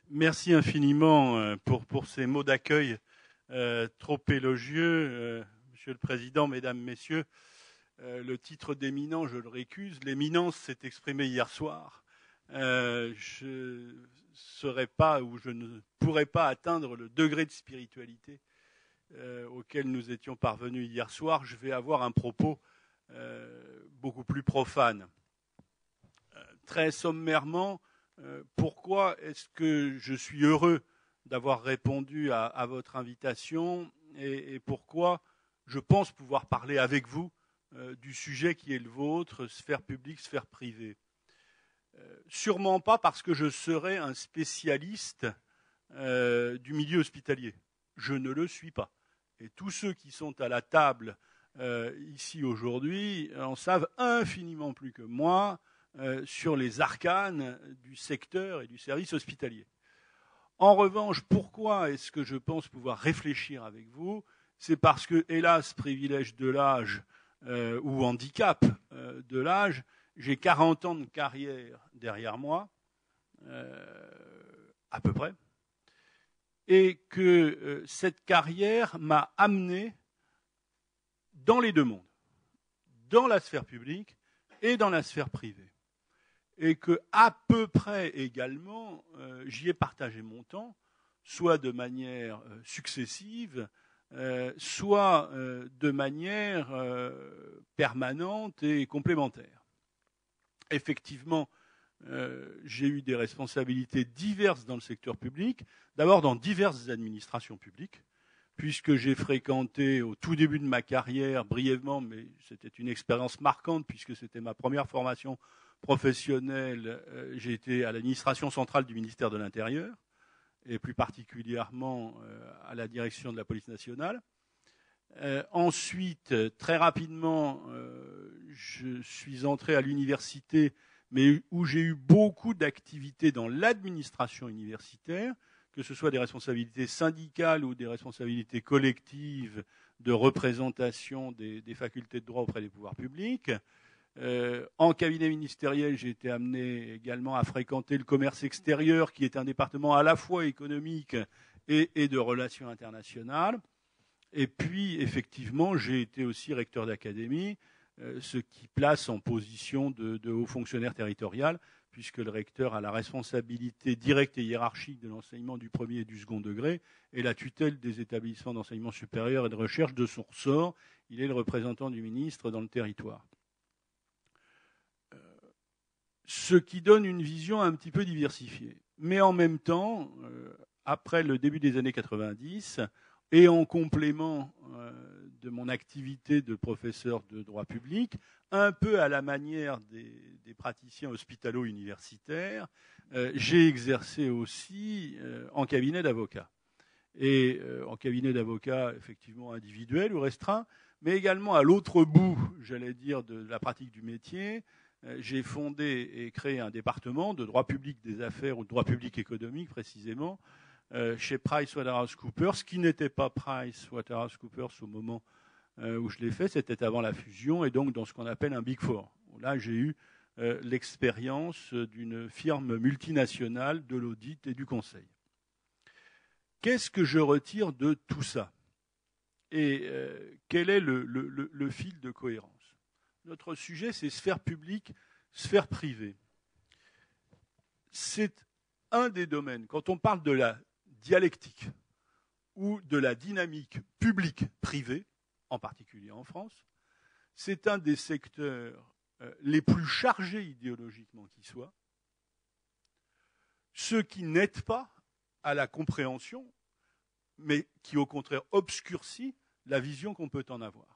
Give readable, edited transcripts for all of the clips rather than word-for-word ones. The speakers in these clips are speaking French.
Merci infiniment pour ces mots d'accueil trop élogieux. Monsieur le Président, Mesdames, Messieurs, le titre d'éminent, je le récuse. L'éminence s'est exprimée hier soir. Je ne serais pas ou je ne pourrais pas atteindre le degré de spiritualité auquel nous étions parvenus hier soir. Je vais avoir un propos beaucoup plus profane. Très sommairement, pourquoi est-ce que je suis heureux d'avoir répondu à votre invitation et pourquoi je pense pouvoir parler avec vous du sujet qui est le vôtre, sphère publique, sphère privée. Sûrement pas parce que je serais un spécialiste du milieu hospitalier. Je ne le suis pas. Et tous ceux qui sont à la table ici aujourd'hui en savent infiniment plus que moi sur les arcanes du secteur et du service hospitalier. En revanche, pourquoi est-ce que je pense pouvoir réfléchir avec vous ? C'est parce que, hélas, privilège de l'âge ou handicap de l'âge, j'ai 40 ans de carrière derrière moi, à peu près, et que cette carrière m'a amené dans les deux mondes, dans la sphère publique et dans la sphère privée. Et que, à peu près également, j'y ai partagé mon temps, soit de manière successive, soit de manière permanente et complémentaire. Effectivement, j'ai eu des responsabilités diverses dans le secteur public, d'abord dans diverses administrations publiques, puisque j'ai fréquenté au tout début de ma carrière, brièvement, mais c'était une expérience marquante, puisque c'était ma première formation professionnelle, j'ai été à l'administration centrale du ministère de l'Intérieur, et plus particulièrement à la direction de la police nationale. Ensuite, très rapidement, je suis entré à l'université, mais où j'ai eu beaucoup d'activités dans l'administration universitaire, que ce soit des responsabilités syndicales ou des responsabilités collectives de représentation des facultés de droit auprès des pouvoirs publics. En cabinet ministériel, j'ai été amené également à fréquenter le commerce extérieur, qui est un département à la fois économique et de relations internationales. Et puis, effectivement, j'ai été aussi recteur d'académie, ce qui place en position de haut fonctionnaire territorial, puisque le recteur a la responsabilité directe et hiérarchique de l'enseignement du premier et du second degré et la tutelle des établissements d'enseignement supérieur et de recherche de son ressort. Il est le représentant du ministre dans le territoire. Ce qui donne une vision un petit peu diversifiée. Mais en même temps, après le début des années 90, et en complément de mon activité de professeur de droit public, un peu à la manière des praticiens hospitalo-universitaires, j'ai exercé aussi en cabinet d'avocat. Et en cabinet d'avocat, effectivement, individuel ou restreint, mais également à l'autre bout, j'allais dire, de la pratique du métier, j'ai fondé et créé un département de droit public des affaires ou de droit public économique précisément chez PricewaterhouseCoopers, qui n'était pas PricewaterhouseCoopers au moment où je l'ai fait, c'était avant la fusion et donc dans ce qu'on appelle un Big Four. Là, j'ai eu l'expérience d'une firme multinationale de l'audit et du conseil. Qu'est-ce que je retire de tout ça ? Et quel est le fil de cohérence ? Notre sujet, c'est sphère publique, sphère privée. C'est un des domaines. Quand on parle de la dialectique ou de la dynamique publique-privée, en particulier en France, c'est un des secteurs les plus chargés idéologiquement qui soit, ce qui n'aide pas à la compréhension, mais qui au contraire obscurcit la vision qu'on peut en avoir.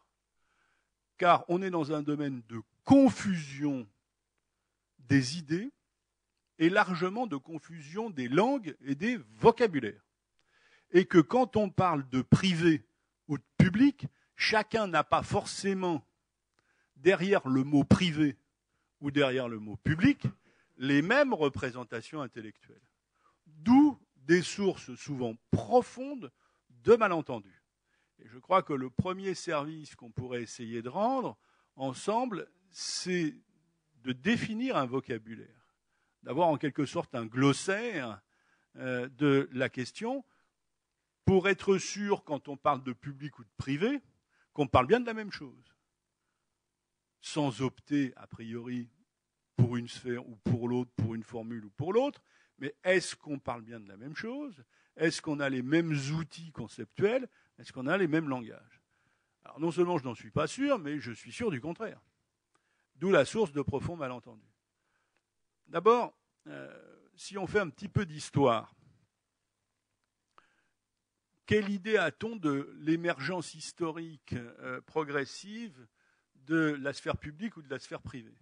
Car on est dans un domaine de confusion des idées et largement de confusion des langues et des vocabulaires. Et que quand on parle de privé ou de public, chacun n'a pas forcément, derrière le mot privé ou derrière le mot public, les mêmes représentations intellectuelles. D'où des sources souvent profondes de malentendus. Et je crois que le premier service qu'on pourrait essayer de rendre ensemble, c'est de définir un vocabulaire, d'avoir en quelque sorte un glossaire de la question, pour être sûr, quand on parle de public ou de privé, qu'on parle bien de la même chose, sans opter a priori pour une sphère ou pour l'autre, pour une formule ou pour l'autre, mais est-ce qu'on parle bien de la même chose? Est-ce qu'on a les mêmes outils conceptuels? Est-ce qu'on a les mêmes langages? Alors non seulement je n'en suis pas sûr, mais je suis sûr du contraire. D'où la source de profonds malentendus. D'abord, si on fait un petit peu d'histoire, quelle idée a-t-on de l'émergence historique progressive de la sphère publique ou de la sphère privée?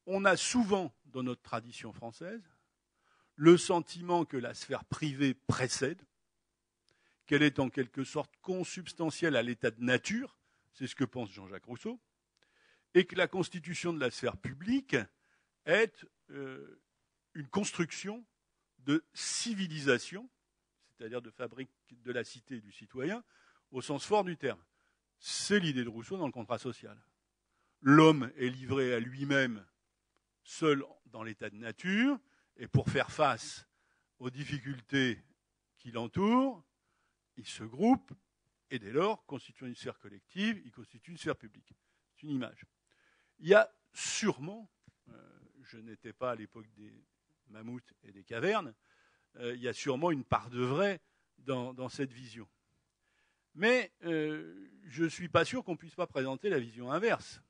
On a souvent, dans notre tradition française, le sentiment que la sphère privée précède, qu'elle est en quelque sorte consubstantielle à l'état de nature, c'est ce que pense Jean-Jacques Rousseau, et que la constitution de la sphère publique est une construction de civilisation, c'est-à-dire de fabrique de la cité et du citoyen, au sens fort du terme. C'est l'idée de Rousseau dans le contrat social. L'homme est livré à lui-même, seul dans l'état de nature, et pour faire face aux difficultés qui l'entourent, il se groupe, et dès lors, constituant une sphère collective, il constitue une sphère publique. C'est une image. Il y a sûrement, je n'étais pas à l'époque des mammouths et des cavernes, il y a sûrement une part de vrai dans cette vision. Mais je ne suis pas sûr qu'on ne puisse pas présenter la vision inverse.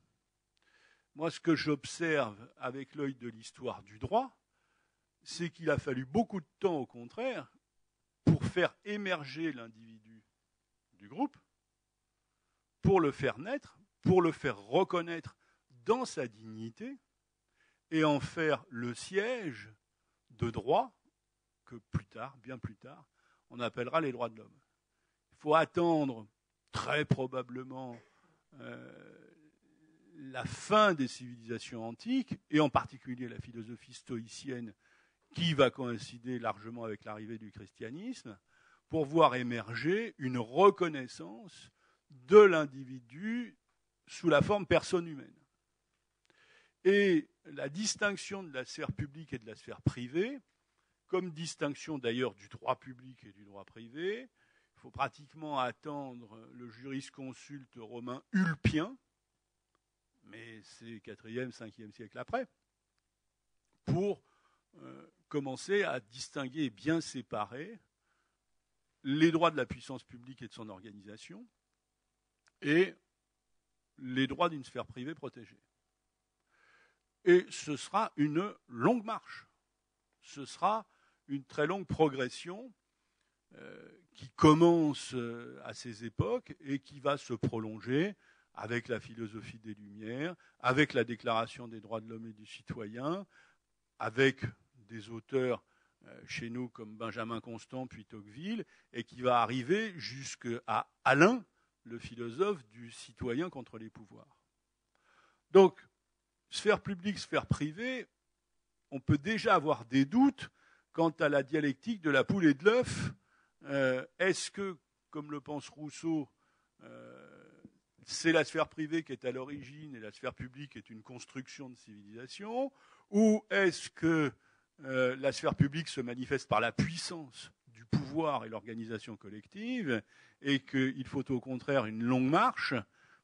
Moi, ce que j'observe avec l'œil de l'histoire du droit, c'est qu'il a fallu beaucoup de temps, au contraire, pour faire émerger l'individu du groupe, pour le faire naître, pour le faire reconnaître dans sa dignité et en faire le siège de droit que plus tard, bien plus tard, on appellera les droits de l'homme. Il faut attendre très probablement la fin des civilisations antiques, et en particulier la philosophie stoïcienne, qui va coïncider largement avec l'arrivée du christianisme, pour voir émerger une reconnaissance de l'individu sous la forme personne humaine. Et la distinction de la sphère publique et de la sphère privée, comme distinction d'ailleurs du droit public et du droit privé, il faut pratiquement attendre le jurisconsulte romain Ulpien, mais c'est 4e, 5e siècle après, pour commencer à distinguer et bien séparer les droits de la puissance publique et de son organisation et les droits d'une sphère privée protégée. Et ce sera une longue marche. Ce sera une très longue progression qui commence à ces époques et qui va se prolonger avec la philosophie des Lumières, avec la Déclaration des droits de l'homme et du citoyen, avec des auteurs chez nous comme Benjamin Constant puis Tocqueville, et qui va arriver jusqu'à Alain, le philosophe du citoyen contre les pouvoirs. Donc, sphère publique, sphère privée, on peut déjà avoir des doutes quant à la dialectique de la poule et de l'œuf. Est-ce que, comme le pense Rousseau, c'est la sphère privée qui est à l'origine et la sphère publique est une construction de civilisation, ou est-ce que la sphère publique se manifeste par la puissance du pouvoir et l'organisation collective, et qu'il faut au contraire une longue marche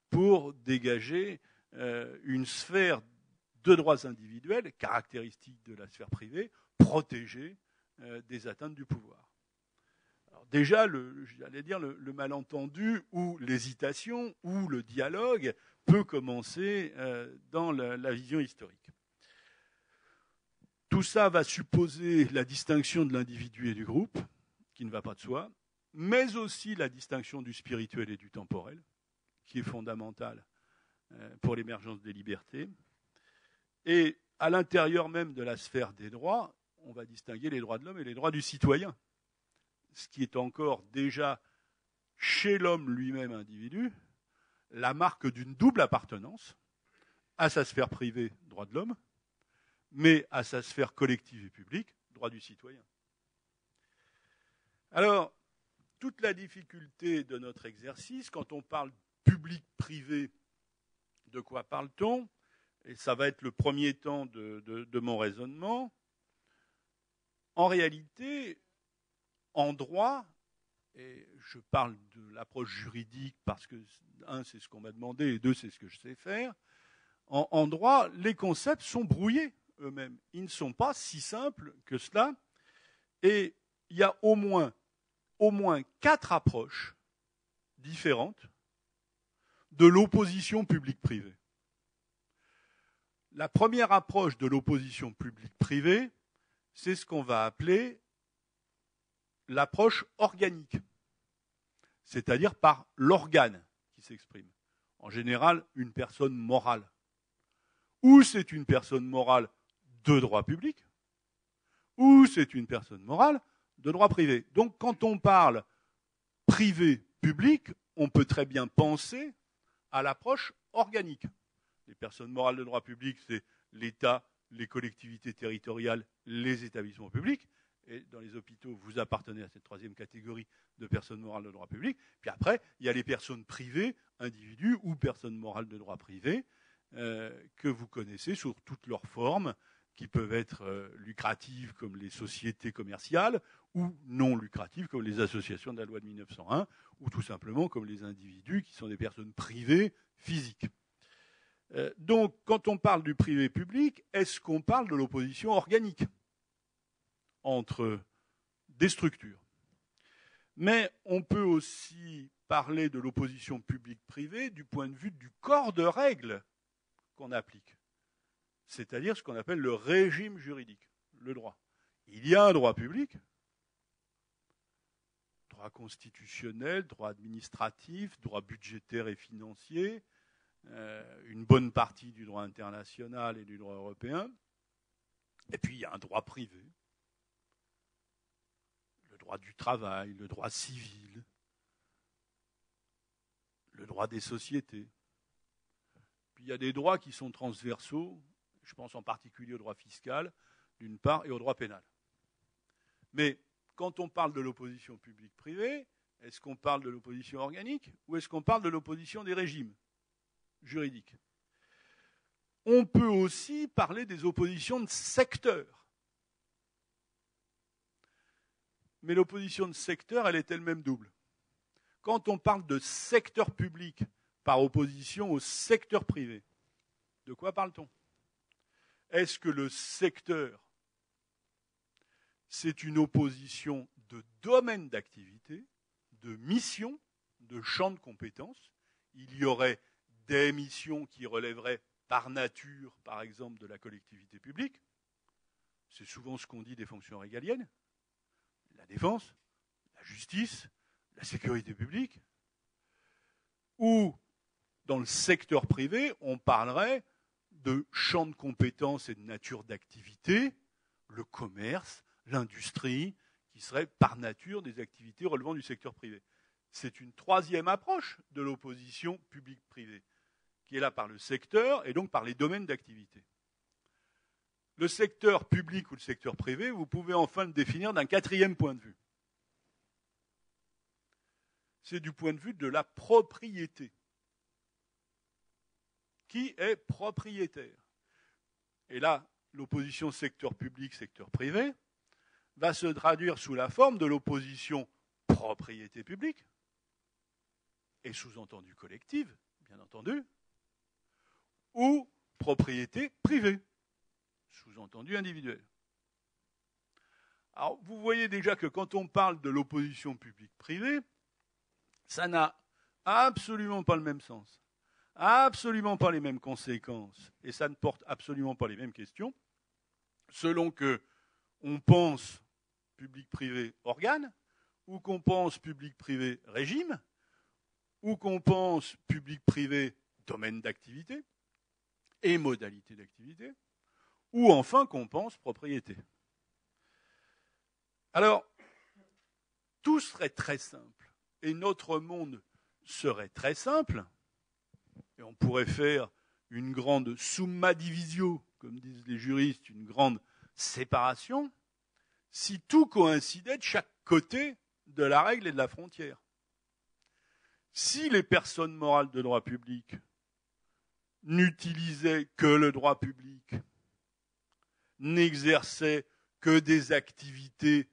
pour dégager une sphère de droits individuels, caractéristique de la sphère privée, protégée des atteintes du pouvoir. Alors déjà, j'allais dire, le malentendu ou l'hésitation ou le dialogue peut commencer dans la vision historique. Tout ça va supposer la distinction de l'individu et du groupe, qui ne va pas de soi, mais aussi la distinction du spirituel et du temporel, qui est fondamentale pour l'émergence des libertés. Et à l'intérieur même de la sphère des droits, on va distinguer les droits de l'homme et les droits du citoyen, ce qui est encore déjà, chez l'homme lui-même individu, la marque d'une double appartenance à sa sphère privée, droit de l'homme, mais à sa sphère collective et publique, droit du citoyen. Alors, toute la difficulté de notre exercice, quand on parle public-privé, de quoi parle-t-on? Et ça va être le premier temps de mon raisonnement. En réalité, en droit, et je parle de l'approche juridique parce que, un, c'est ce qu'on m'a demandé, et deux, c'est ce que je sais faire, en droit, les concepts sont brouillés eux-mêmes. Ils ne sont pas si simples que cela. Et il y a au moins 4 approches différentes de l'opposition publique-privée. La première approche de l'opposition publique-privée, c'est ce qu'on va appeler l'approche organique, c'est-à-dire par l'organe qui s'exprime. En général, une personne morale. Ou c'est une personne morale de droit public, ou c'est une personne morale de droit privé. Donc quand on parle privé-public, on peut très bien penser à l'approche organique. Les personnes morales de droit public, c'est l'État, les collectivités territoriales, les établissements publics. Et dans les hôpitaux, vous appartenez à cette troisième catégorie de personnes morales de droit public. Puis après, il y a les personnes privées, individus ou personnes morales de droit privé, que vous connaissez sous toutes leurs formes, qui peuvent être lucratives comme les sociétés commerciales ou non lucratives comme les associations de la loi de 1901 ou tout simplement comme les individus qui sont des personnes privées physiques. Donc, quand on parle du privé-public, est-ce qu'on parle de l'opposition organique entre des structures? Mais on peut aussi parler de l'opposition publique-privée du point de vue du corps de règles qu'on applique, c'est-à-dire ce qu'on appelle le régime juridique, le droit. Il y a un droit public, droit constitutionnel, droit administratif, droit budgétaire et financier, une bonne partie du droit international et du droit européen, et puis il y a un droit privé, le droit du travail, le droit civil, le droit des sociétés. Puis il y a des droits qui sont transversaux, je pense en particulier au droit fiscal, d'une part, et au droit pénal. Mais quand on parle de l'opposition publique-privée, est-ce qu'on parle de l'opposition organique ou est-ce qu'on parle de l'opposition des régimes juridiques? On peut aussi parler des oppositions de secteurs. Mais l'opposition de secteur, elle est elle-même double. Quand on parle de secteur public par opposition au secteur privé, de quoi parle-t-on? Est-ce que le secteur, c'est une opposition de domaine d'activité, de mission, de champ de compétences? Il y aurait des missions qui relèveraient par nature, par exemple, de la collectivité publique. C'est souvent ce qu'on dit des fonctions régaliennes. La défense, la justice, la sécurité publique. Ou, dans le secteur privé, on parlerait de champs de compétences et de nature d'activité, le commerce, l'industrie, qui seraient par nature des activités relevant du secteur privé. C'est une troisième approche de l'opposition publique-privée, qui est là par le secteur et donc par les domaines d'activité. Le secteur public ou le secteur privé, vous pouvez enfin le définir d'un quatrième point de vue. C'est du point de vue de la propriété. Qui est propriétaire? Et là, l'opposition secteur public, secteur privé va se traduire sous la forme de l'opposition propriété publique, et sous-entendu collective, bien entendu, ou propriété privée, sous-entendu individuelle. Alors, vous voyez déjà que quand on parle de l'opposition publique-privée, ça n'a absolument pas le même sens, absolument pas les mêmes conséquences, et ça ne porte absolument pas les mêmes questions, selon que on pense public-privé organe, ou qu'on pense public-privé régime, ou qu'on pense public-privé domaine d'activité et modalité d'activité, ou enfin qu'on pense propriété. Alors, tout serait très simple, et notre monde serait très simple, et on pourrait faire une grande summa divisio, comme disent les juristes, une grande séparation, si tout coïncidait de chaque côté de la règle et de la frontière. Si les personnes morales de droit public n'utilisaient que le droit public, n'exerçaient que des activités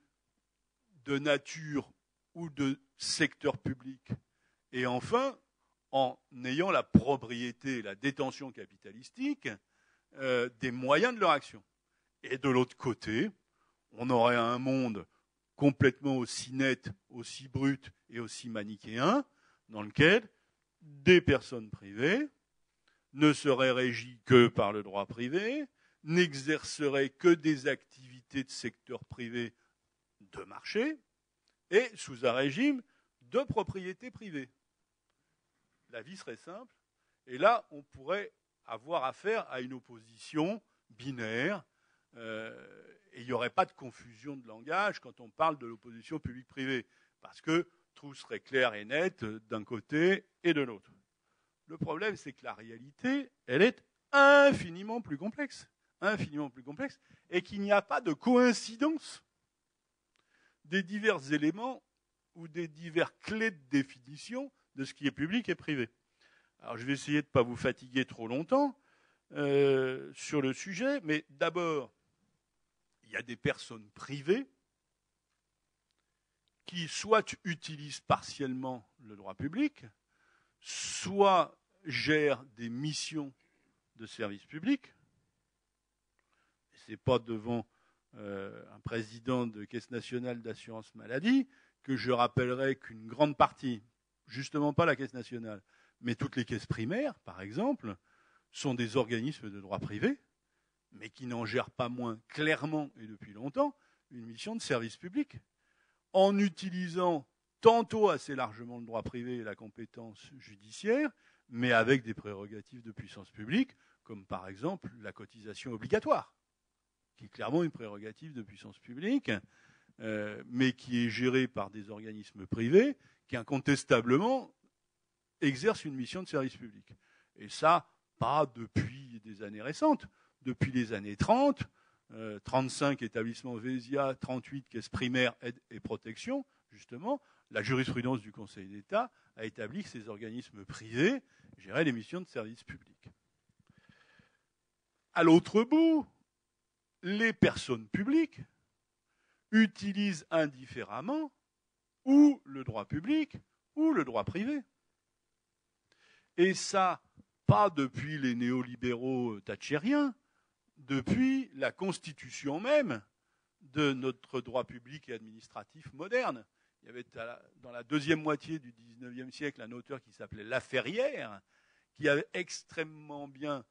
de nature ou de secteur public. Et enfin, en ayant la propriété, la détention capitalistique des moyens de leur action. Et de l'autre côté, on aurait un monde complètement aussi net, aussi brut et aussi manichéen, dans lequel des personnes privées ne seraient régies que par le droit privé, n'exerceraient que des activités de secteur privé de marché, et sous un régime de propriété privée. La vie serait simple, et là, on pourrait avoir affaire à une opposition binaire, et il n'y aurait pas de confusion de langage quand on parle de l'opposition publique-privée, parce que tout serait clair et net d'un côté et de l'autre. Le problème, c'est que la réalité, elle est infiniment plus complexe, et qu'il n'y a pas de coïncidence des divers éléments ou des divers clés de définition de ce qui est public et privé. Alors, je vais essayer de ne pas vous fatiguer trop longtemps sur le sujet, mais d'abord, il y a des personnes privées qui soit utilisent partiellement le droit public, soit gèrent des missions de service public. Ce n'est pas devant un président de Caisse nationale d'assurance maladie que je rappellerai qu'une grande partie, justement pas la Caisse nationale, mais toutes les caisses primaires, par exemple, sont des organismes de droit privé, mais qui n'en gèrent pas moins clairement et depuis longtemps une mission de service public, en utilisant tantôt assez largement le droit privé et la compétence judiciaire, mais avec des prérogatives de puissance publique, comme par exemple la cotisation obligatoire, qui est clairement une prérogative de puissance publique, mais qui est gérée par des organismes privés, qui incontestablement exercent une mission de service public. Et ça, pas depuis des années récentes, depuis les années 30, 35 établissements Vésia, 38 caisses primaires, aide et protection, justement, la jurisprudence du Conseil d'État a établi que ces organismes privés géraient les missions de service public. À l'autre bout, les personnes publiques utilisent indifféremment ou le droit public ou le droit privé. Et ça, pas depuis les néolibéraux thatchériens, depuis la constitution même de notre droit public et administratif moderne. Il y avait dans la deuxième moitié du XIXe siècle un auteur qui s'appelait Laferrière, qui avait extrêmement bien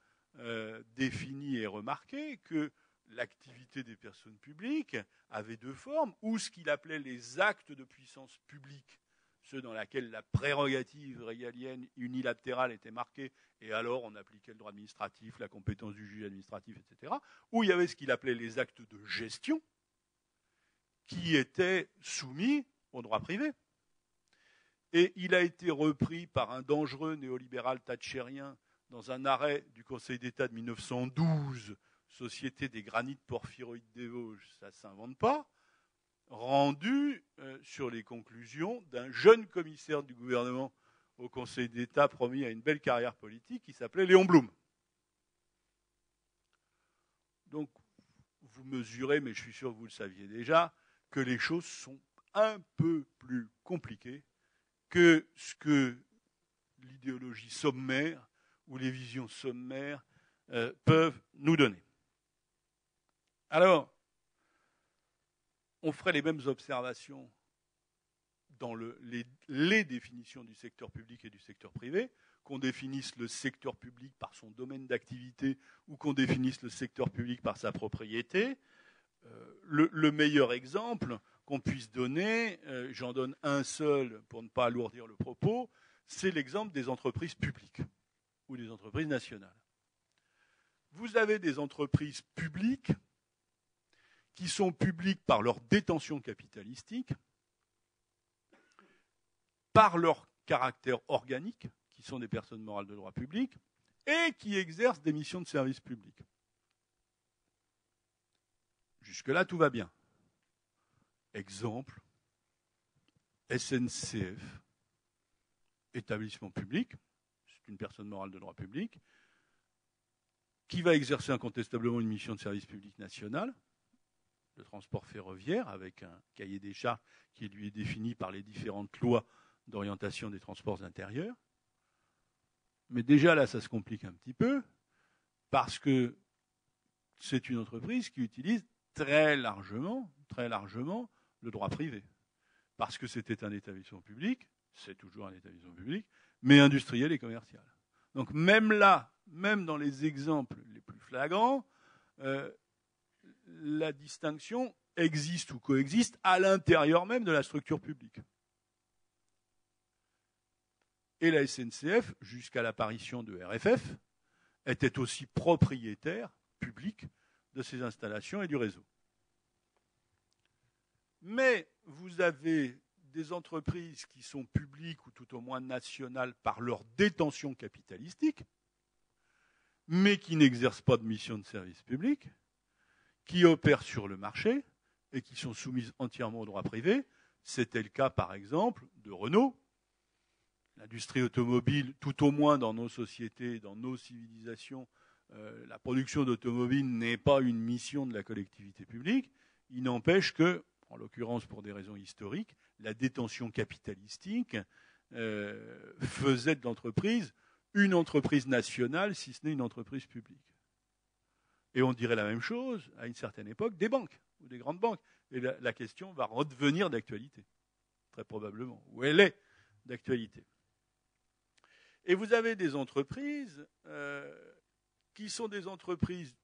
défini et remarqué que l'activité des personnes publiques avait deux formes, ou ce qu'il appelait les actes de puissance publique, ceux dans lesquels la prérogative régalienne unilatérale était marquée, et alors on appliquait le droit administratif, la compétence du juge administratif, etc. Ou il y avait ce qu'il appelait les actes de gestion, qui étaient soumis au droit privé. Et il a été repris par un dangereux néolibéral thatchérien dans un arrêt du Conseil d'État de 1912, Société des granites porphyroïdes des Vosges, ça ne s'invente pas, rendu sur les conclusions d'un jeune commissaire du gouvernement au Conseil d'État promis à une belle carrière politique qui s'appelait Léon Blum. Donc, vous mesurez, mais je suis sûr que vous le saviez déjà, que les choses sont un peu plus compliquées que ce que l'idéologie sommaire ou les visions sommaires peuvent nous donner. Alors, on ferait les mêmes observations dans les définitions du secteur public et du secteur privé, qu'on définisse le secteur public par son domaine d'activité ou qu'on définisse le secteur public par sa propriété. Le meilleur exemple qu'on puisse donner, j'en donne un seul pour ne pas alourdir le propos, c'est l'exemple des entreprises publiques ou des entreprises nationales. Vous avez des entreprises publiques qui sont publiques par leur détention capitalistique, par leur caractère organique, qui sont des personnes morales de droit public, et qui exercent des missions de service public. Jusque-là, tout va bien. Exemple, SNCF, établissement public, c'est une personne morale de droit public, qui va exercer incontestablement une mission de service public national, le transport ferroviaire, avec un cahier des charges qui lui est défini par les différentes lois d'orientation des transports intérieurs. Mais déjà là, ça se complique un petit peu, parce que c'est une entreprise qui utilise très largement le droit privé. Parce que c'était un établissement public, c'est toujours un établissement public, mais industriel et commercial. Donc même là, même dans les exemples les plus flagrants, la distinction existe ou coexiste à l'intérieur même de la structure publique. Et la SNCF, jusqu'à l'apparition de RFF, était aussi propriétaire public de ces installations et du réseau. Mais vous avez des entreprises qui sont publiques ou tout au moins nationales par leur détention capitalistique, mais qui n'exercent pas de mission de service public, qui opèrent sur le marché et qui sont soumises entièrement au droit privé. C'était le cas, par exemple, de Renault. L'industrie automobile, tout au moins dans nos sociétés, dans nos civilisations, la production d'automobiles n'est pas une mission de la collectivité publique. Il n'empêche que, en l'occurrence pour des raisons historiques, la détention capitalistique faisait de l'entreprise une entreprise nationale, si ce n'est une entreprise publique. Et on dirait la même chose, à une certaine époque, des banques, ou des grandes banques. Et la question va redevenir d'actualité, très probablement, ou elle est d'actualité. Et vous avez des entreprises qui sont des entreprises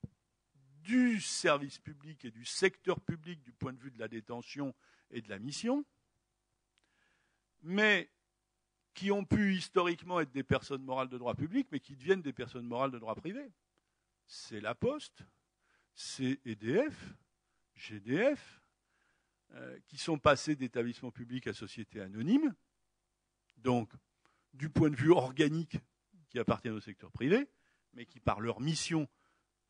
du service public et du secteur public du point de vue de la détention et de la mission, mais qui ont pu historiquement être des personnes morales de droit public, mais qui deviennent des personnes morales de droit privé. C'est La Poste, c'est EDF, GDF, qui sont passés d'établissements publics à sociétés anonymes, donc du point de vue organique qui appartiennent au secteur privé, mais qui par leur mission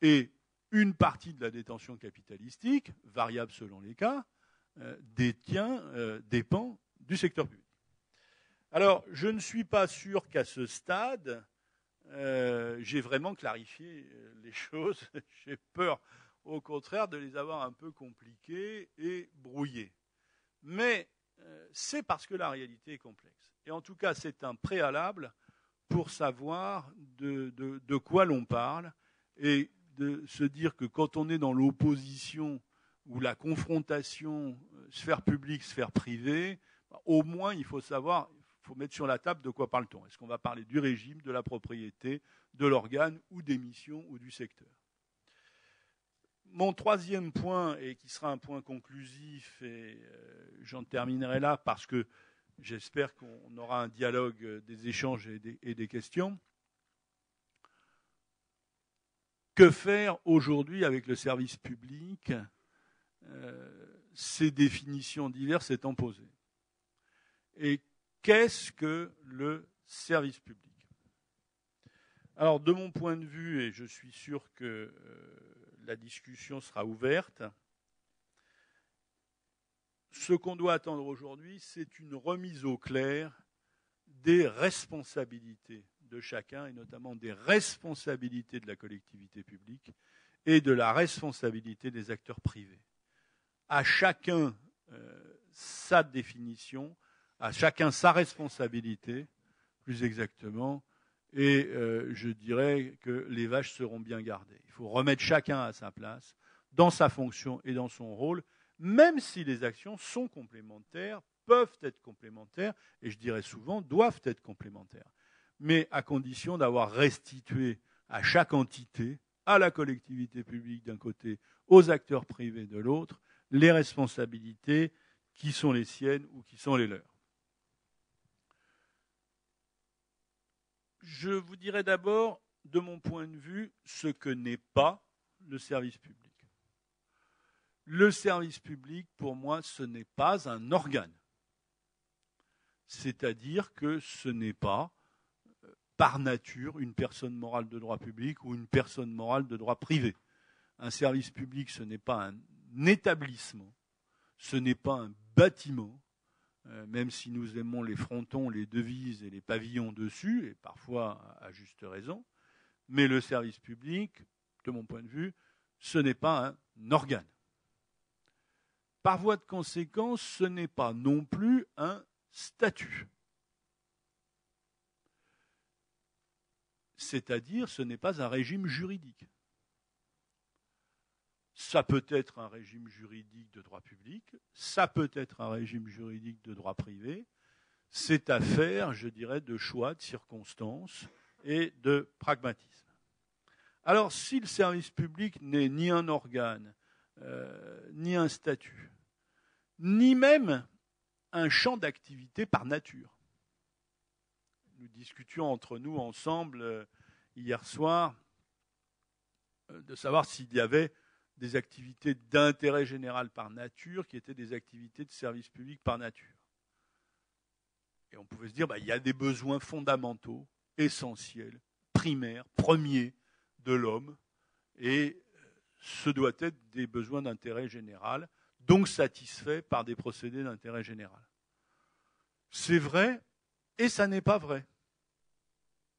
et une partie de la détention capitalistique, variable selon les cas, dépend du secteur public. Alors, je ne suis pas sûr qu'à ce stade, j'ai vraiment clarifié les choses. J'ai peur, au contraire, de les avoir un peu compliquées et brouillées. Mais c'est parce que la réalité est complexe. Et en tout cas, c'est un préalable pour savoir de quoi l'on parle et de se dire que quand on est dans l'opposition ou la confrontation sphère publique, sphère privée, au moins il faut savoir, il faut mettre sur la table de quoi parle-t-on. Est-ce qu'on va parler du régime, de la propriété, de l'organe ou des missions ou du secteur? Mon troisième point, et qui sera un point conclusif, et j'en terminerai là parce que j'espère qu'on aura un dialogue, des échanges et des questions. Que faire aujourd'hui avec le service public, ces définitions diverses étant posées? Et qu'est-ce que le service public? Alors, de mon point de vue, et je suis sûr que la discussion sera ouverte, ce qu'on doit attendre aujourd'hui, c'est une remise au clair des responsabilités de chacun, et notamment des responsabilités de la collectivité publique et de la responsabilité des acteurs privés. À chacun sa définition, à chacun sa responsabilité, plus exactement, et je dirais que les vaches seront bien gardées. Il faut remettre chacun à sa place, dans sa fonction et dans son rôle, même si les actions sont complémentaires, peuvent être complémentaires, et je dirais souvent doivent être complémentaires, mais à condition d'avoir restitué à chaque entité, à la collectivité publique d'un côté, aux acteurs privés de l'autre, les responsabilités qui sont les siennes ou qui sont les leurs. Je vous dirai d'abord, de mon point de vue, ce que n'est pas le service public. Le service public, pour moi, ce n'est pas un organe. C'est-à-dire que ce n'est pas, par nature, une personne morale de droit public ou une personne morale de droit privé. Un service public, ce n'est pas un établissement, ce n'est pas un bâtiment, même si nous aimons les frontons, les devises et les pavillons dessus, et parfois à juste raison, mais le service public, de mon point de vue, ce n'est pas un organe. par voie de conséquence, ce n'est pas non plus un statut. C'est-à-dire, ce n'est pas un régime juridique. Ça peut être un régime juridique de droit public, ça peut être un régime juridique de droit privé. C'est affaire, je dirais, de choix, de circonstances et de pragmatisme. Alors, si le service public n'est ni un organe, ni un statut, ni même un champ d'activité par nature. Nous discutions entre nous ensemble hier soir de savoir s'il y avait des activités d'intérêt général par nature qui étaient des activités de service public par nature. Et on pouvait se dire, il y a des besoins fondamentaux, essentiels, primaires, premiers de l'homme, et ce doit être des besoins d'intérêt général, donc satisfaits par des procédés d'intérêt général. C'est vrai, et ça n'est pas vrai.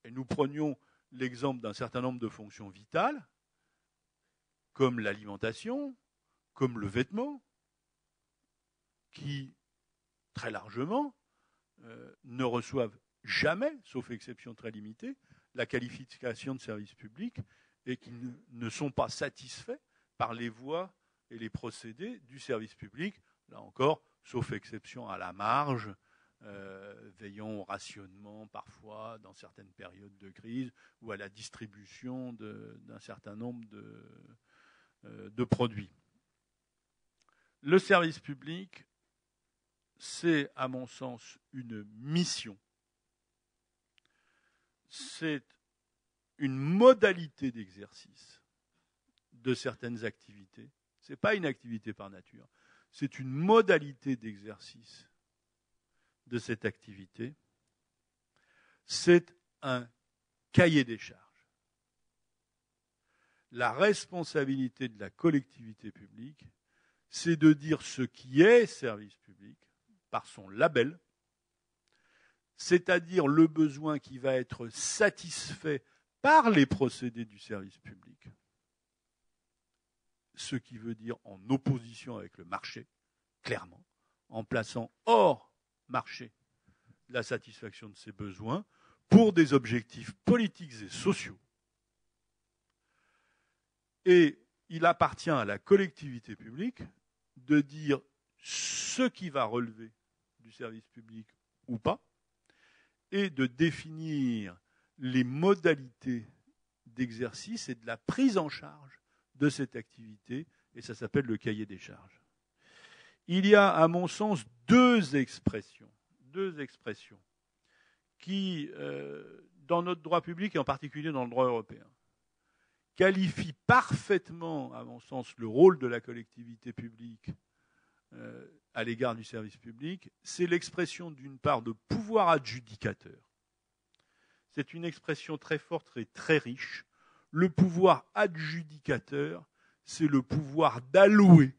Et nous prenions l'exemple d'un certain nombre de fonctions vitales, comme l'alimentation, comme le vêtement, qui, très largement, ne reçoivent jamais, sauf exception très limitée, la qualification de service public et qui ne sont pas satisfaits par les voies et les procédés du service public, là encore, sauf exception à la marge, veillant au rationnement parfois dans certaines périodes de crise ou à la distribution d'un certain nombre de produits. Le service public, c'est à mon sens une mission. C'est une modalité d'exercice de certaines activités. Ce n'est pas une activité par nature. C'est une modalité d'exercice de cette activité. C'est un cahier des charges. La responsabilité de la collectivité publique, c'est de dire ce qui est service public par son label, c'est-à-dire le besoin qui va être satisfait par les procédés du service public, ce qui veut dire en opposition avec le marché, clairement, en plaçant hors marché la satisfaction de ces besoins pour des objectifs politiques et sociaux. Et il appartient à la collectivité publique de dire ce qui va relever du service public ou pas, et de définir les modalités d'exercice et de la prise en charge de cette activité, et ça s'appelle le cahier des charges. Il y a, à mon sens, deux expressions qui, dans notre droit public et en particulier dans le droit européen, qualifient parfaitement, à mon sens, le rôle de la collectivité publique à l'égard du service public. C'est l'expression, d'une part, de pouvoir adjudicateur. C'est une expression très forte et très riche. Le pouvoir adjudicateur, c'est le pouvoir d'allouer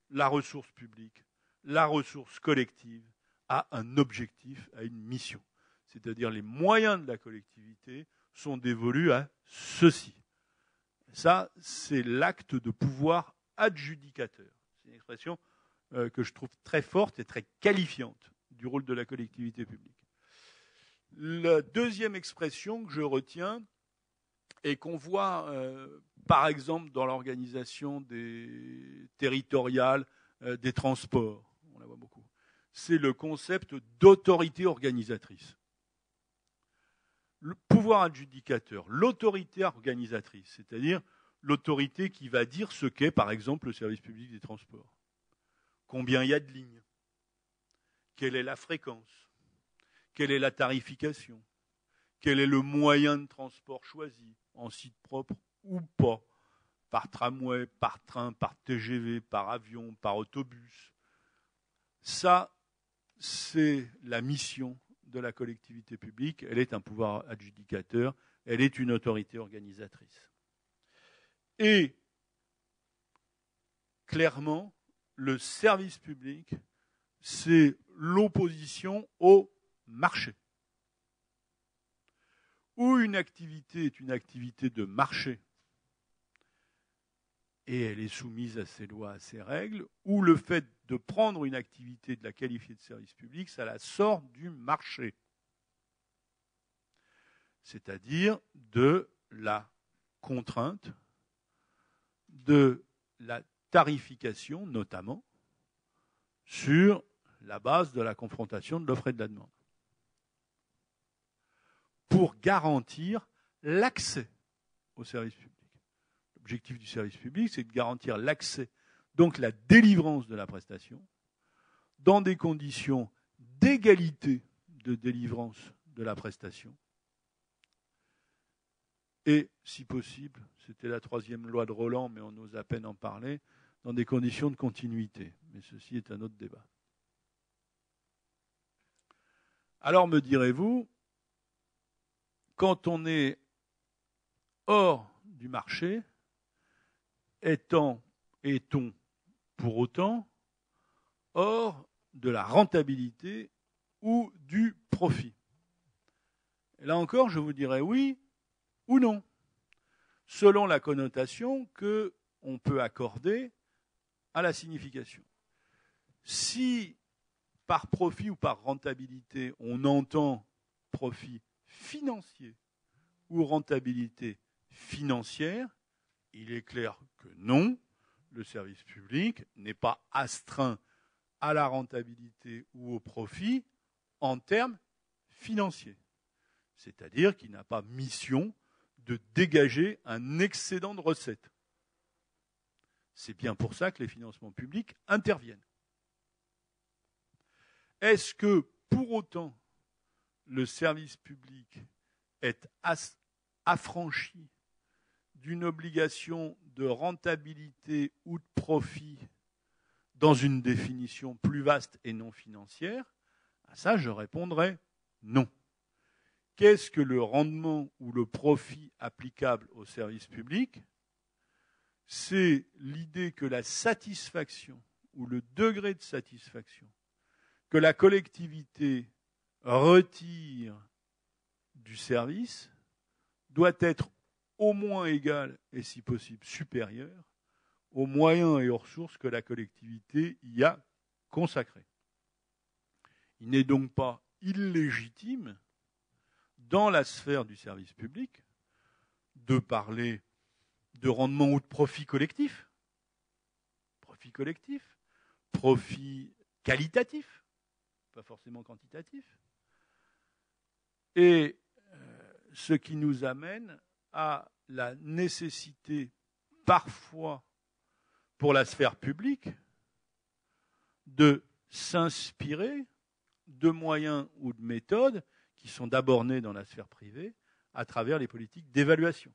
la ressource publique, la ressource collective, à un objectif, à une mission. C'est-à-dire les moyens de la collectivité sont dévolus à ceci. Ça, c'est l'acte de pouvoir adjudicateur. C'est une expression que je trouve très forte et très qualifiante du rôle de la collectivité publique. La deuxième expression que je retiens et qu'on voit, par exemple, dans l'organisation territoriale des transports, on la voit beaucoup, c'est le concept d'autorité organisatrice. Le pouvoir adjudicateur, l'autorité organisatrice, c'est-à-dire l'autorité qui va dire ce qu'est, par exemple, le service public des transports. Combien il y a de lignes? Quelle est la fréquence? Quelle est la tarification? Quel est le moyen de transport choisi, en site propre ou pas? Par tramway, par train, par TGV, par avion, par autobus. Ça, c'est la mission de la collectivité publique. Elle est un pouvoir adjudicateur, elle est une autorité organisatrice. Et clairement, le service public, c'est l'opposition au marché. Où une activité est une activité de marché, et elle est soumise à ses lois, à ses règles, ou le fait de prendre une activité, de la qualifier de service public, ça la sort du marché. C'est-à-dire de la contrainte, de la tarification, notamment, sur la base de la confrontation de l'offre et de la demande, pour garantir l'accès au service public. L'objectif du service public, c'est de garantir l'accès, donc la délivrance de la prestation, dans des conditions d'égalité de délivrance de la prestation, et, si possible, c'était la 3e loi de Roland, mais on ose à peine en parler, dans des conditions de continuité. Mais ceci est un autre débat. Alors, me direz-vous, quand on est hors du marché, est-on pour autant hors de la rentabilité ou du profit? Et là encore, je vous dirais oui ou non, selon la connotation qu'on peut accorder à la signification. Si par profit ou par rentabilité, on entend profit financier ou rentabilité financière, il est clair que non, le service public n'est pas astreint à la rentabilité ou au profit en termes financiers. C'est-à-dire qu'il n'a pas mission de dégager un excédent de recettes. C'est bien pour ça que les financements publics interviennent. Est-ce que, pour autant, le service public est affranchi d'une obligation de rentabilité ou de profit dans une définition plus vaste et non financière? À ça, je répondrai non. Qu'est-ce que le rendement ou le profit applicable au service public? C'est l'idée que la satisfaction ou le degré de satisfaction que la collectivité retire du service doit être au moins égal et si possible supérieur aux moyens et aux ressources que la collectivité y a consacrés. Il n'est donc pas illégitime dans la sphère du service public de parler de rendement ou de profit collectif, profit qualitatif, pas forcément quantitatif, et ce qui nous amène à la nécessité parfois pour la sphère publique de s'inspirer de moyens ou de méthodes qui sont d'abord nés dans la sphère privée à travers les politiques d'évaluation.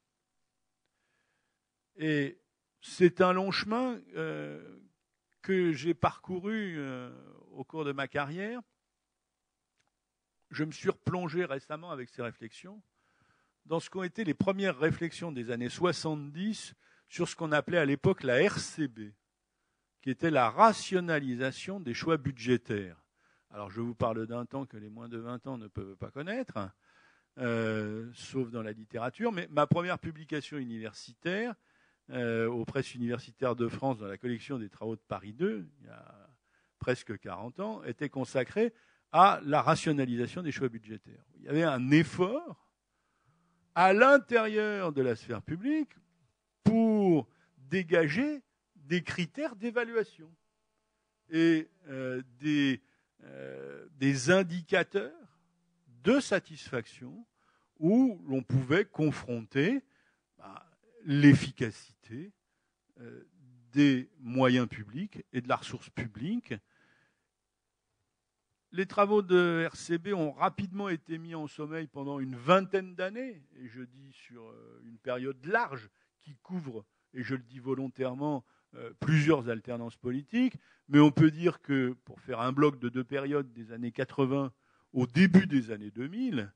Et c'est un long chemin que j'ai parcouru au cours de ma carrière. Je me suis replongé récemment avec ces réflexions dans ce qu'ont été les premières réflexions des années 70 sur ce qu'on appelait à l'époque la RCB, qui était la rationalisation des choix budgétaires. Alors je vous parle d'un temps que les moins de 20 ans ne peuvent pas connaître, sauf dans la littérature, mais ma première publication universitaire aux presses universitaires de France dans la collection des travaux de Paris II, il y a presque 40 ans, était consacrée à la rationalisation des choix budgétaires. Il y avait un effort à l'intérieur de la sphère publique pour dégager des critères d'évaluation et des indicateurs de satisfaction où l'on pouvait confronter l'efficacité des moyens publics et de la ressource publique. Les travaux de RCB ont rapidement été mis en sommeil pendant une vingtaine d'années, et je dis sur une période large qui couvre, et je le dis volontairement, plusieurs alternances politiques, mais on peut dire que, pour faire un bloc de 2 périodes des années 80 au début des années 2000,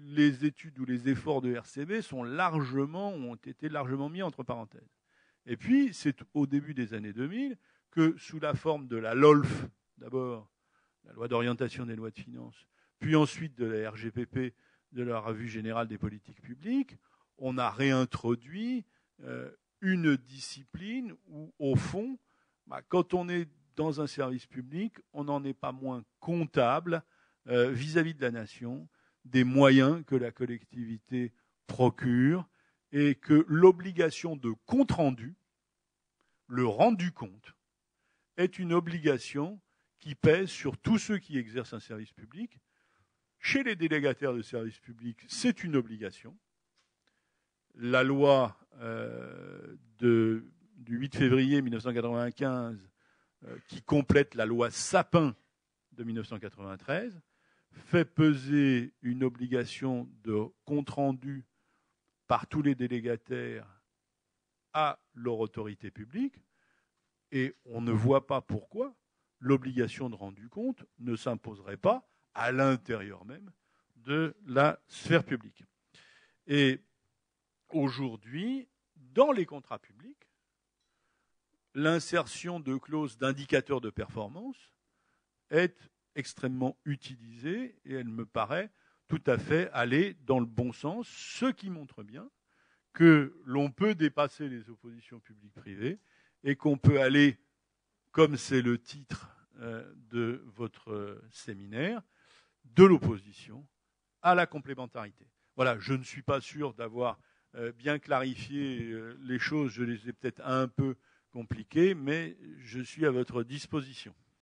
les études ou les efforts de RCB ont été largement mis entre parenthèses. Et puis, c'est au début des années 2000 que, sous la forme de la LOLF, d'abord, la loi d'orientation des lois de finances, puis ensuite de la RGPP, de la Revue générale des politiques publiques, on a réintroduit une discipline où, au fond, quand on est dans un service public, on n'en est pas moins comptable vis-à-vis de la nation des moyens que la collectivité procure et que l'obligation de compte-rendu, le rendu compte, est une obligation qui pèse sur tous ceux qui exercent un service public. Chez les délégataires de service public, c'est une obligation. La loi du 8 février 1995, qui complète la loi Sapin de 1993, fait peser une obligation de compte-rendu par tous les délégataires à leur autorité publique, et on ne voit pas pourquoi l'obligation de rendu compte ne s'imposerait pas à l'intérieur même de la sphère publique. Et aujourd'hui, dans les contrats publics, l'insertion de clauses d'indicateurs de performance est extrêmement utilisée et elle me paraît tout à fait aller dans le bon sens, ce qui montre bien que l'on peut dépasser les oppositions publiques-privées et qu'on peut aller, comme c'est le titre de votre séminaire, de l'opposition à la complémentarité. Voilà, je ne suis pas sûr d'avoir bien clarifié les choses, je les ai peut-être un peu compliquées, mais je suis à votre disposition.